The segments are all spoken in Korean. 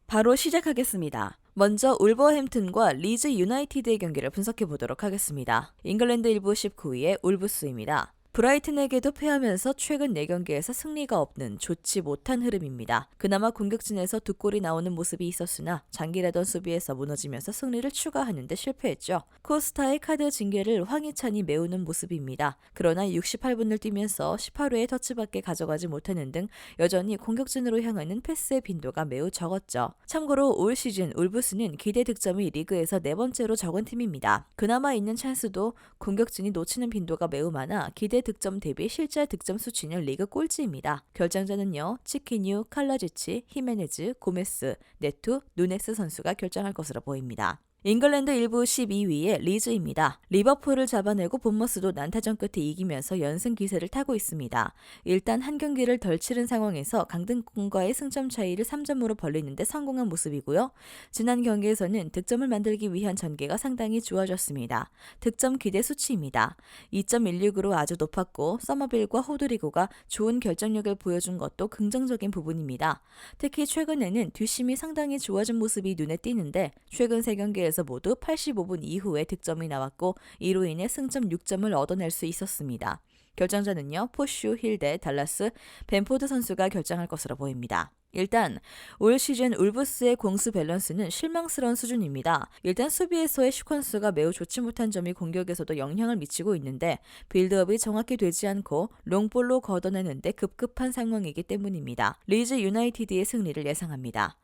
바로 시작하겠습니다. 먼저 울버햄튼과 리즈 유나이티드의 경기를 분석해 보도록 하겠습니다. 잉글랜드 1부 19위의 울브스입니다. 브라이튼에게도 패하면서 최근 4경기에서 승리가 없는 좋지 못한 흐름입니다. 그나마 공격진에서 2골이 나오는 모습이 있었으나 장기라던 수비에서 무너지면서 승리를 추가하는 데 실패했죠. 코스타의 카드 징계를 황희찬이 메우는 모습입니다. 그러나 68분을 뛰면서 18회에 터치밖에 가져가지 못하는 등 여전히 공격진으로 향하는 패스의 빈도가 매우 적었죠. 참고로 올 시즌 울브스는 기대 득점이 리그에서 4번째로 적은 팀입니다. 그나마 있는 찬스도 공격진이 놓치는 빈도가 매우 많아 기대 득점 대비 실제 득점 수치는 리그 꼴찌입니다. 결정자는요. 치키뉴, 칼라지치, 히메네즈, 고메스, 네투, 누네스 선수가 결정할 것으로 보입니다. 잉글랜드 1부 12위의 리즈입니다. 리버풀을 잡아내고 본머스도 난타전 끝에 이기면서 연승 기세를 타고 있습니다. 일단 한 경기를 덜 치른 상황에서 강등권과의 승점 차이를 3점으로 벌리는데 성공한 모습이고요. 지난 경기에서는 득점을 만들기 위한 전개가 상당히 좋아졌습니다. 득점 기대 수치입니다. 2.16으로 아주 높았고 서머빌과 호드리고가 좋은 결정력을 보여준 것도 긍정적인 부분입니다. 특히 최근에는 뒷심이 상당히 좋아진 모습이 눈에 띄는데 최근 3경기에서 모두 85분 이후에 득점이 나왔고 이로 인해 승점 6점을 얻어낼 수 있었습니다. 결정자는요. 포슈, 힐 대 달라스, 벤포드 선수가 결정할 것으로 보입니다. 일단 올 시즌 울브스의 공수 밸런스는 실망스러운 수준입니다. 일단 수비에서의 시퀀스가 매우 좋지 못한 점이 공격에서도 영향을 미치고 있는데 빌드업이 정확히 되지 않고 롱볼로 걷어내는데 급급한 상황이기 때문입니다. 리즈 유나이티드의 승리를 예상합니다.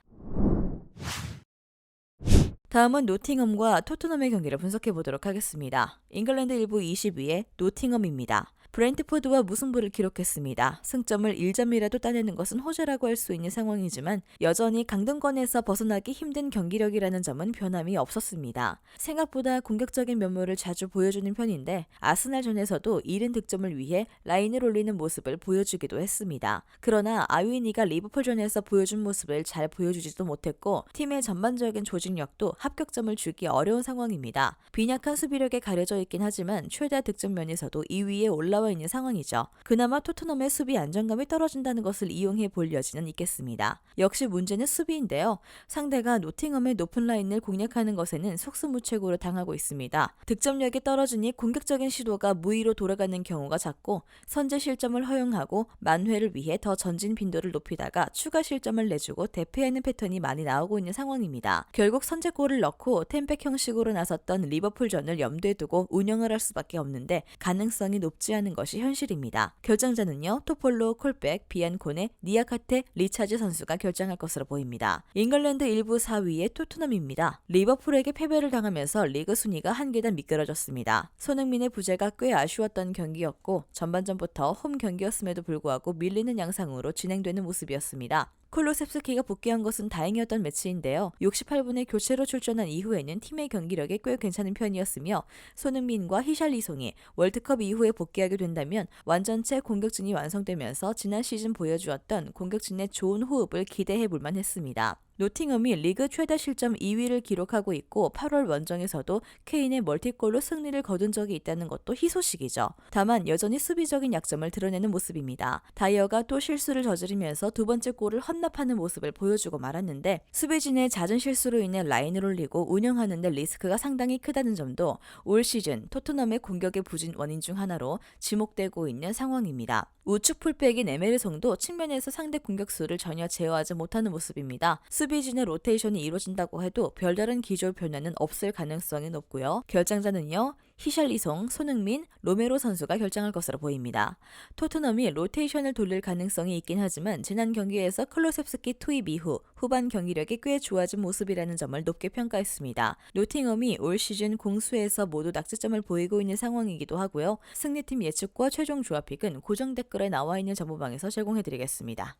다음은 노팅엄과 토트넘의 경기를 분석해 보도록 하겠습니다. 잉글랜드 1부 20위의 노팅엄입니다. 브렌트포드와 무승부를 기록했습니다. 승점을 1점이라도 따내는 것은 호재라고 할 수 있는 상황이지만 여전히 강등권에서 벗어나기 힘든 경기력이라는 점은 변함이 없었습니다. 생각보다 공격적인 면모를 자주 보여주는 편인데 아스날전에서도 이른 득점을 위해 라인을 올리는 모습을 보여주기도 했습니다. 그러나 아위니가 리버풀전에서 보여준 모습을 잘 보여주지도 못했고 팀의 전반적인 조직력도 합격점을 주기 어려운 상황입니다. 빈약한 수비력에 가려져 있긴 하지만 최다 득점 면에서도 2위에 올라와 있는 상황이죠. 그나마 토트넘의 수비 안정감이 떨어진다는 것을 이용해 볼 여지는 있겠습니다. 역시 문제는 수비인데요. 상대가 노팅엄의 높은 라인을 공략하는 것에는 속수무책으로 당하고 있습니다. 득점력이 떨어지니 공격적인 시도가 무의로 돌아가는 경우가 잦고 선제 실점을 허용하고 만회를 위해 더 전진 빈도를 높이다가 추가 실점을 내주고 대패하는 패턴이 많이 나오고 있는 상황입니다. 결국 선제골을 넣고 템백 형식으로 나섰던 리버풀전을 염두에 두고 운영을 할 수밖에 없는데 가능성이 높지 않은 것이 현실입니다. 결정자는요. 토폴로, 콜백, 비안코네, 니아카테, 리차즈 선수가 결정할 것으로 보입니다. 잉글랜드 1부 4위의 토트넘입니다. 리버풀에게 패배를 당하면서 리그 순위가 한 계단 미끄러졌습니다. 손흥민의 부재가 꽤 아쉬웠던 경기였고 전반전부터 홈 경기였음에도 불구하고 밀리는 양상으로 진행되는 모습이었습니다. 쿨루셉스키가 복귀한 것은 다행이었던 매치인데요. 68분에 교체로 출전한 이후에는 팀의 경기력이 꽤 괜찮은 편이었으며 손흥민과 히샬리송이 월드컵 이후에 복귀하게 된다면 완전체 공격진이 완성되면서 지난 시즌 보여주었던 공격진의 좋은 호흡을 기대해 볼 만했습니다. 노팅엄이 리그 최다 실점 2위를 기록하고 있고 8월 원정에서도 케인의 멀티골로 승리를 거둔 적이 있다는 것도 희소식이죠. 다만 여전히 수비적인 약점을 드러내는 모습입니다. 다이어가 또 실수를 저지르면서 두 번째 골을 헌납하는 모습을 보여주고 말았는데 수비진의 잦은 실수로 인해 라인을 올리고 운영하는 데 리스크가 상당히 크다는 점도 올 시즌 토트넘의 공격의 부진 원인 중 하나로 지목되고 있는 상황입니다. 우측 풀백인 에메르송도 측면에서 상대 공격수를 전혀 제어하지 못하는 모습입니다. 수비진의 로테이션이 이루어진다고 해도 별다른 기조 변화는 없을 가능성이 높고요. 결정자는요. 히샬리송, 손흥민, 로메로 선수가 결정할 것으로 보입니다. 토트넘이 로테이션을 돌릴 가능성이 있긴 하지만 지난 경기에서 클로셉스키 투입 이후 후반 경기력이 꽤 좋아진 모습이라는 점을 높게 평가했습니다. 노팅엄이 올 시즌 공수에서 모두 낙제점을 보이고 있는 상황이기도 하고요. 승리팀 예측과 최종 조합픽은 고정 댓글에 나와 있는 정보방에서 제공해드리겠습니다.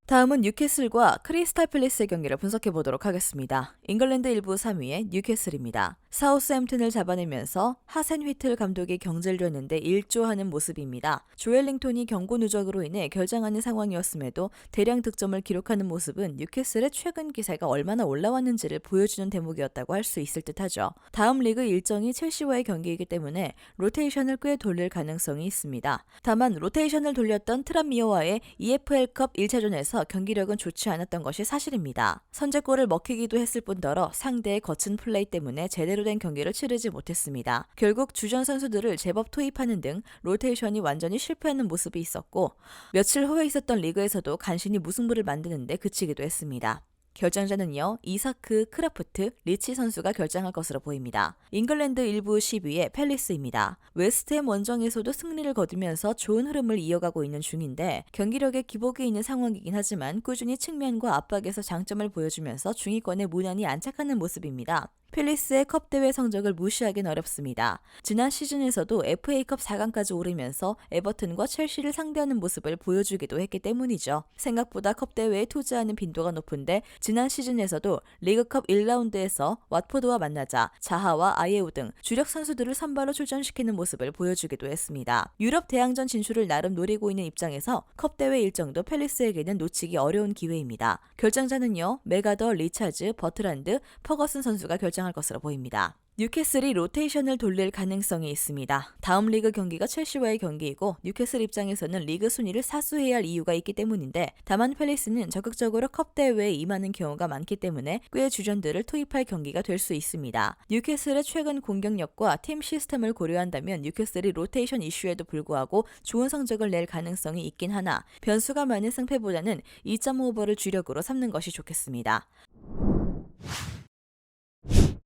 다음은 뉴캐슬과 크리스탈 팰리스의 경기를 분석해 보도록 하겠습니다. 잉글랜드 1부 3위의 뉴캐슬입니다. 사우스햄튼을 잡아내면서 하센 휘틀 감독이 경질을 했는데 일조하는 모습입니다. 조엘링턴이 경고 누적으로 인해 결장하는 상황이었음에도 대량 득점을 기록하는 모습은 뉴캐슬의 최근 기세가 얼마나 올라왔는지를 보여주는 대목이었다고 할 수 있을 듯하죠. 다음 리그 일정이 첼시와의 경기이기 때문에 로테이션을 꽤 돌릴 가능성이 있습니다. 다만 로테이션을 돌렸던 트람미어와의 EFL컵 1차전에서 경기력은 좋지 않았던 것이 사실입니다. 선제골을 먹히기도 했을 뿐더러 상대의 거친 플레이 때문에 제대로 된 경기를 치르지 못했습니다. 결국 주전 선수들을 제법 투입하는 등 로테이션이 완전히 실패하는 모습이 있었고 며칠 후에 있었던 리그에서도 간신히 무승부를 만드는데 그치기도 했습니다. 결정자는요, 이사크, 크라프트, 리치 선수가 결정할 것으로 보입니다. 잉글랜드 1부 10위의 팰리스입니다. 웨스트햄 원정에서도 승리를 거두면서 좋은 흐름을 이어가고 있는 중인데 경기력에 기복이 있는 상황이긴 하지만 꾸준히 측면과 압박에서 장점을 보여주면서 중위권에 무난히 안착하는 모습입니다. 팰리스의 컵대회 성적을 무시하긴 어렵습니다. 지난 시즌에서도 FA컵 4강까지 오르면서 에버튼과 첼시를 상대하는 모습을 보여주기도 했기 때문이죠. 생각보다 컵대회에 투자하는 빈도가 높은데 지난 시즌에서도 리그컵 1라운드에서 왓포드와 만나자 자하와 아예우 등 주력 선수들을 선발로 출전시키는 모습을 보여주기도 했습니다. 유럽 대항전 진출을 나름 노리고 있는 입장에서 컵대회 일정도 팰리스에게는 놓치기 어려운 기회입니다. 결정자는요, 메가더, 리차즈, 버트란드, 퍼거슨 선수가 결정할 것으로 보입니다. 뉴캐슬이 로테이션을 돌릴 가능성이 있습니다. 다음 리그 경기가 첼시와의 경기이고 뉴캐슬 입장에서는 리그 순위를 사수해야 할 이유가 있기 때문인데 다만 팰리스는 적극적으로 컵 대회에 임하는 경우가 많기 때문에 꽤 주전들을 투입할 경기가 될 수 있습니다. 뉴캐슬의 최근 공격력과 팀 시스템을 고려한다면 뉴캐슬이 로테이션 이슈에도 불구하고 좋은 성적을 낼 가능성이 있긴 하나 변수가 많은 승패보다는 2.5버를 주력으로 삼는 것이 좋겠습니다.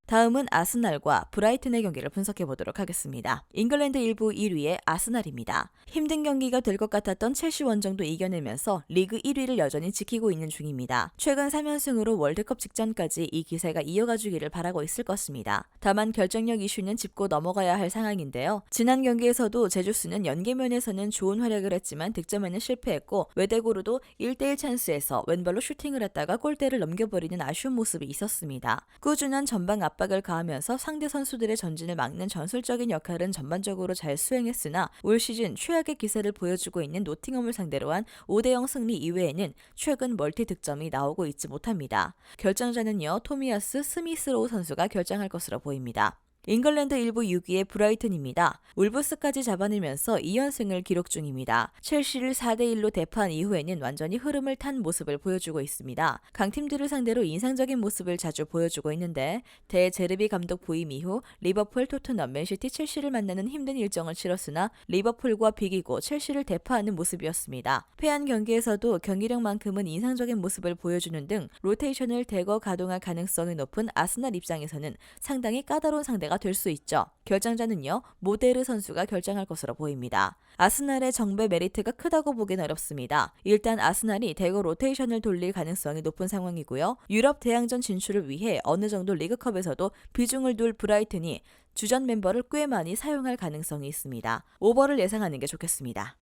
다음은 아스날과 브라이튼의 경기를 분석해 보도록 하겠습니다. 잉글랜드 1부 1위의 아스날입니다. 힘든 경기가 될 것 같았던 첼시 원정도 이겨내면서 리그 1위를 여전히 지키고 있는 중입니다. 최근 3연승으로 월드컵 직전까지 이 기세가 이어가주기를 바라고 있을 것입니다. 다만 결정력 이슈는 짚고 넘어가야 할 상황인데요. 지난 경기에서도 제주스는 연계면에서는 좋은 활약을 했지만 득점에는 실패했고 외대고로도 1대1 찬스에서 왼발로 슈팅을 했다가 골대를 넘겨버리는 아쉬운 모습이 있었습니다. 꾸준한 전방 압박을 가하면서 상대 선수들의 전진을 막는 전술적인 역할은 전반적으로 잘 수행했으나 올 시즌 최악의 기세를 보여주고 있는 노팅엄을 상대로 한 5대0 승리 이외에는 최근 멀티 득점이 나오고 있지 못합니다. 결정자는요, 토미야스 스미스로우 선수가 결정할 것으로 보입니다. 잉글랜드 1부 6위의 브라이튼입니다. 울브스까지 잡아내면서 2연승을 기록 중입니다. 첼시를 4대1로 대파한 이후에는 완전히 흐름을 탄 모습을 보여주고 있습니다. 강팀들을 상대로 인상적인 모습을 자주 보여주고 있는데 대제르비 감독 부임 이후 리버풀, 토트넘, 맨시티, 첼시를 만나는 힘든 일정을 치렀으나 리버풀과 비기고 첼시를 대파하는 모습이었습니다. 패한 경기에서도 경기력만큼은 인상적인 모습을 보여주는 등 로테이션을 대거 가동할 가능성이 높은 아스날 입장에서는 상당히 까다로운 상대가 될 수 있죠. 결정자는요, 모데르 선수가 결정할 것으로 보입니다. 아스날의 정배 메리트가 크다고 보긴 어렵습니다. 일단 아스날이 대거 로테이션을 돌릴 가능성이 높은 상황이고요. 유럽 대항전 진출을 위해 어느 정도 리그컵에서도 비중을 둘 브라이튼이 주전 멤버를 꽤 많이 사용할 가능성이 있습니다. 오버를 예상하는 게 좋겠습니다.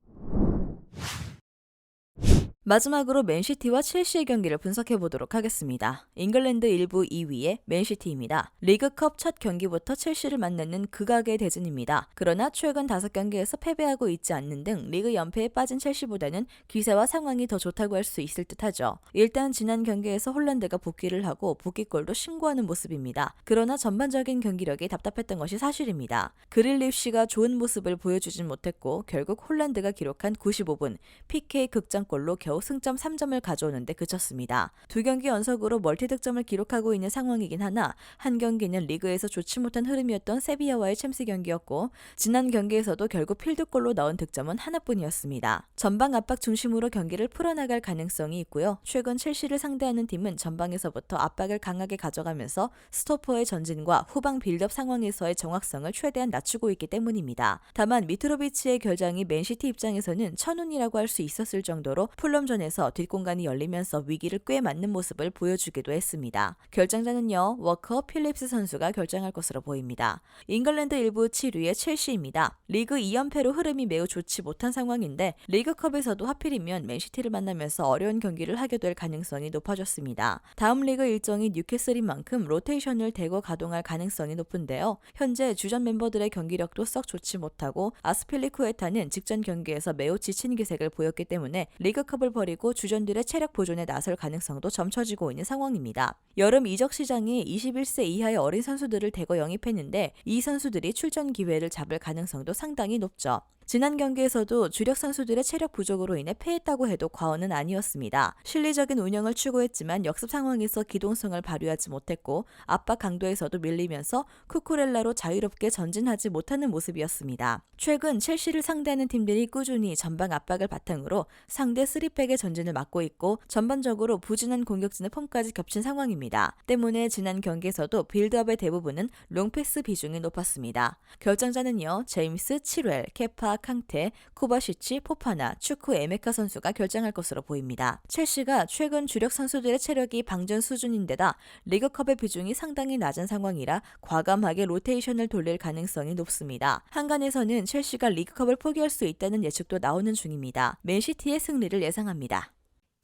마지막으로 맨시티와 첼시의 경기를 분석해 보도록 하겠습니다. 잉글랜드 1부 2위의 맨시티입니다. 리그컵 첫 경기부터 첼시를 만나는 극악의 대진입니다. 그러나 최근 5경기에서 패배하고 있지 않는 등 리그 연패에 빠진 첼시보다는 기세와 상황이 더 좋다고 할 수 있을 듯하죠. 일단 지난 경기에서 홀란드가 복귀를 하고 복귀골도 신고하는 모습입니다. 그러나 전반적인 경기력이 답답했던 것이 사실입니다. 그릴리쉬가 좋은 모습을 보여주진 못했고 결국 홀란드가 기록한 95분 PK 극장골로 겨우 승점 3점을 가져오는데 그쳤습니다. 2경기 연속으로 멀티득점을 기록하고 있는 상황이긴 하나 한 경기는 리그에서 좋지 못한 흐름이었던 세비야와의 챔스 경기였고 지난 경기에서도 결국 필드골로 넣은 득점은 하나뿐이었습니다. 전방 압박 중심으로 경기를 풀어나갈 가능성이 있고요. 최근 첼시를 상대하는 팀은 전방에서부터 압박을 강하게 가져가면서 스토퍼의 전진과 후방 빌드업 상황에서의 정확성을 최대한 낮추고 있기 때문입니다. 다만 미트로비치의 결장이 맨시티 입장에서는 천운이라고 할 수 있었을 정도로 풀럼 플레이홈전에서 뒷공간이 열리면서 위기를 꽤 맞는 모습을 보여주기도 했습니다. 결정자는요, 워커 필립스 선수가 결정할 것으로 보입니다. 잉글랜드 1부 7위의 첼시입니다. 리그 2연패로 흐름이 매우 좋지 못한 상황인데 리그컵에서도 하필이면 맨시티를 만나면서 어려운 경기를 하게 될 가능성이 높아졌습니다. 다음 리그 일정이 뉴캐슬인 만큼 로테이션을 대거 가동할 가능성이 높은데요. 현재 주전 멤버들의 경기력도 썩 좋지 못하고 아스필리쿠에타는 직전 경기에서 매우 지친 기색을 보였기 때문에 리그컵을 버리고 주전들의 체력 보존에 나설 가능성도 점쳐지고 있는 상황입니다. 여름 이적 시장이 21세 이하의 어린 선수들을 대거 영입했는데 이 선수들이 출전 기회를 잡을 가능성도 상당히 높죠. 지난 경기에서도 주력 선수들의 체력 부족으로 인해 패했다고 해도 과언은 아니었습니다. 실리적인 운영을 추구했지만 역습 상황에서 기동성을 발휘하지 못했고 압박 강도에서도 밀리면서 쿠쿠렐라로 자유롭게 전진하지 못하는 모습이었습니다. 최근 첼시를 상대하는 팀들이 꾸준히 전방 압박을 바탕으로 상대 3백의 전진을 막고 있고 전반적으로 부진한 공격진의 폼까지 겹친 상황입니다. 때문에 지난 경기에서도 빌드업의 대부분은 롱패스 비중이 높았습니다. 결정자는요, 제임스, 치렐, 케파, 캉테, 코바시치, 포파나, 추크 에메카 선수가 결정할 것으로 보입니다. 첼시가 최근 주력 선수들의 체력이 방전 수준인데다 리그컵의 비중이 상당히 낮은 상황이라 과감하게 로테이션을 돌릴 가능성이 높습니다. 한간에서는 첼시가 리그컵을 포기할 수 있다는 예측도 나오는 중입니다. 맨시티의 승리를 예상합니다.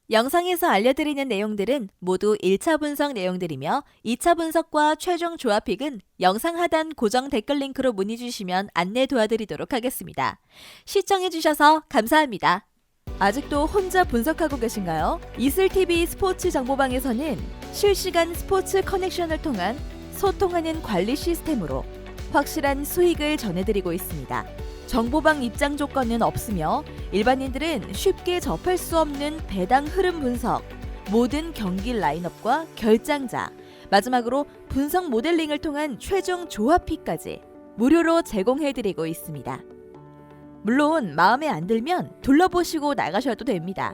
영상에서 알려드리는 내용들은 모두 1차 분석 내용들이며 2차 분석과 최종 조합픽은 영상 하단 고정 댓글 링크로 문의 주시면 안내 도와드리도록 하겠습니다. 시청해주셔서 감사합니다. 아직도 혼자 분석하고 계신가요? 이슬TV 스포츠 정보방에서는 실시간 스포츠 커넥션을 통한 소통하는 관리 시스템으로 확실한 수익을 전해드리고 있습니다. 정보방 입장 조건은 없으며 일반인들은 쉽게 접할 수 없는 배당 흐름 분석, 모든 경기 라인업과 결장자, 마지막으로 분석 모델링을 통한 최종 조합픽까지 무료로 제공해드리고 있습니다. 물론 마음에 안 들면 둘러보시고 나가셔도 됩니다.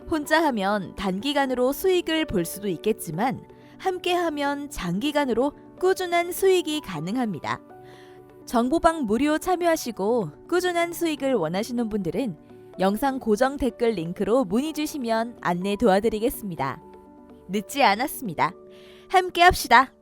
혼자 하면 단기간으로 수익을 볼 수도 있겠지만 함께하면 장기간으로 꾸준한 수익이 가능합니다. 정보방 무료 참여하시고 꾸준한 수익을 원하시는 분들은 영상 고정 댓글 링크로 문의 주시면 안내 도와드리겠습니다. 늦지 않았습니다. 함께 합시다.